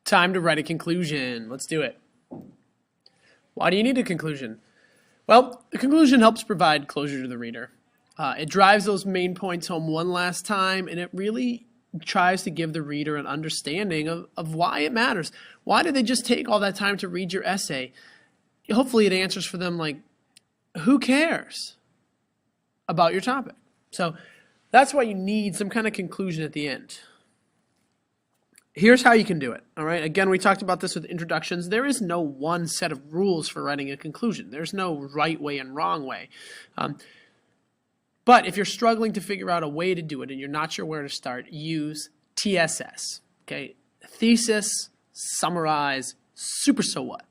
Time to write a conclusion. Let's do it. Why do you need a conclusion? Well, the conclusion helps provide closure to the reader. It drives those main points home one last time, and it really tries to give the reader an understanding of why it matters. Why did they just take all that time to read your essay? Hopefully it answers for them like, who cares about your topic? So that's why you need some kind of conclusion at the end. Here's how you can do it. All right. Again, we talked about this with introductions. There is no one set of rules for writing a conclusion. There's no right way and wrong way. But if you're struggling to figure out a way to do it and you're not sure where to start, use TSS. Okay. Thesis, summarize, super so what.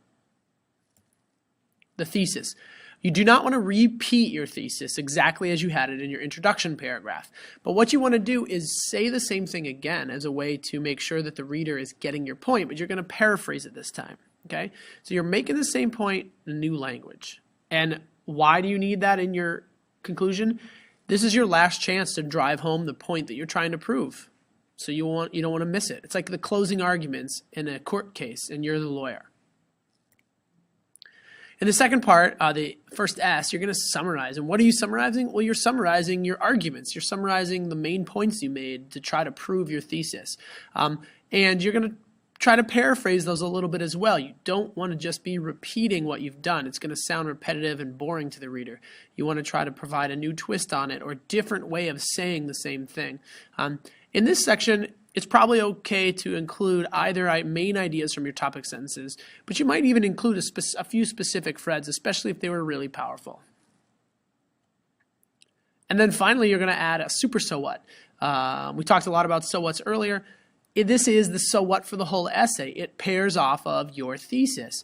The thesis. You do not want to repeat your thesis exactly as you had it in your introduction paragraph. But what you want to do is say the same thing again as a way to make sure that the reader is getting your point, but you're going to paraphrase it this time. Okay? So you're making the same point in a new language. And why do you need that in your conclusion? This is your last chance to drive home the point that you're trying to prove. So you don't want to miss it. It's like the closing arguments in a court case and you're the lawyer. In the second part, the first S, you're going to summarize. And what are you summarizing? Well, you're summarizing your arguments. You're summarizing the main points you made to try to prove your thesis. And you're going to try to paraphrase those a little bit as well. You don't want to just be repeating what you've done. It's going to sound repetitive and boring to the reader. You want to try to provide a new twist on it or different way of saying the same thing. In this section, it's probably okay to include either main ideas from your topic sentences, but you might even include a few specific threads, especially if they were really powerful. And then finally, you're going to add a super so what. We talked a lot about so what's earlier. This is the so what for the whole essay. It pairs off of your thesis.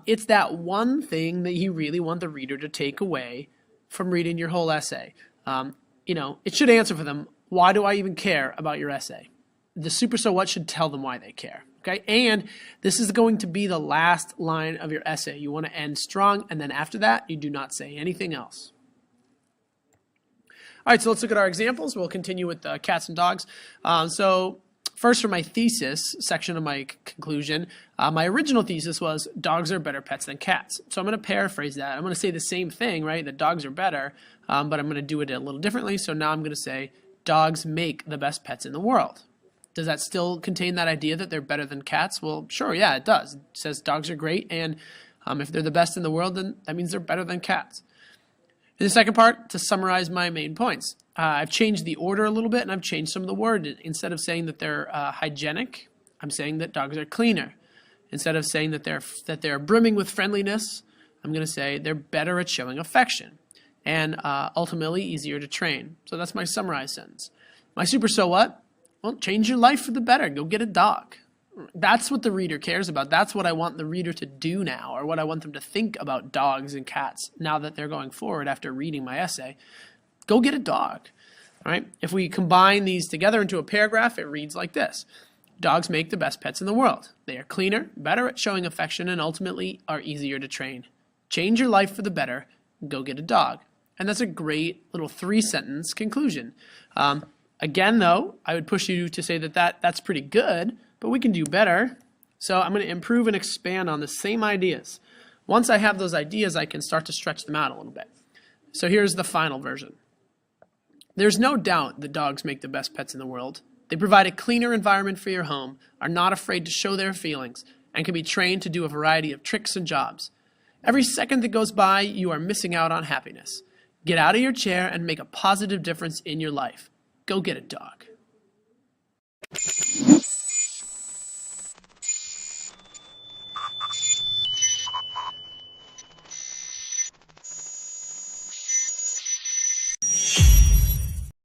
It's that one thing that you really want the reader to take away from reading your whole essay. It should answer for them, why do I even care about your essay? The super so what should tell them why they care. Okay, and this is going to be the last line of your essay. You want to end strong, and then after that, you do not say anything else. All right, so let's look at our examples. We'll continue with cats and dogs. So first, for my thesis section of my conclusion, my original thesis was dogs are better pets than cats. So I'm going to paraphrase that. I'm going to say the same thing, right? That dogs are better, but I'm going to do it a little differently. So now I'm going to say dogs make the best pets in the world. Does that still contain that idea that they're better than cats? Well, sure, yeah, it does. It says dogs are great, and if they're the best in the world, then that means they're better than cats. In the second part, to summarize my main points, I've changed the order a little bit, and I've changed some of the word. Instead of saying that they're hygienic, I'm saying that dogs are cleaner. Instead of saying that they're brimming with friendliness, I'm going to say they're better at showing affection, and ultimately easier to train. So that's my summarized sentence. My super so what? Well, change your life for the better. Go get a dog. That's what the reader cares about. That's what I want the reader to do now, or what I want them to think about dogs and cats now that they're going forward after reading my essay. Go get a dog. All right? If we combine these together into a paragraph, it reads like this. Dogs make the best pets in the world. They are cleaner, better at showing affection, and ultimately are easier to train. Change your life for the better. Go get a dog. And that's a great little 3-sentence conclusion. Again, though, I would push you to say that's pretty good, but we can do better. So I'm going to improve and expand on the same ideas. Once I have those ideas, I can start to stretch them out a little bit. So here's the final version. There's no doubt that dogs make the best pets in the world. They provide a cleaner environment for your home, are not afraid to show their feelings, and can be trained to do a variety of tricks and jobs. Every second that goes by, you are missing out on happiness. Get out of your chair and make a positive difference in your life. Go get a dog.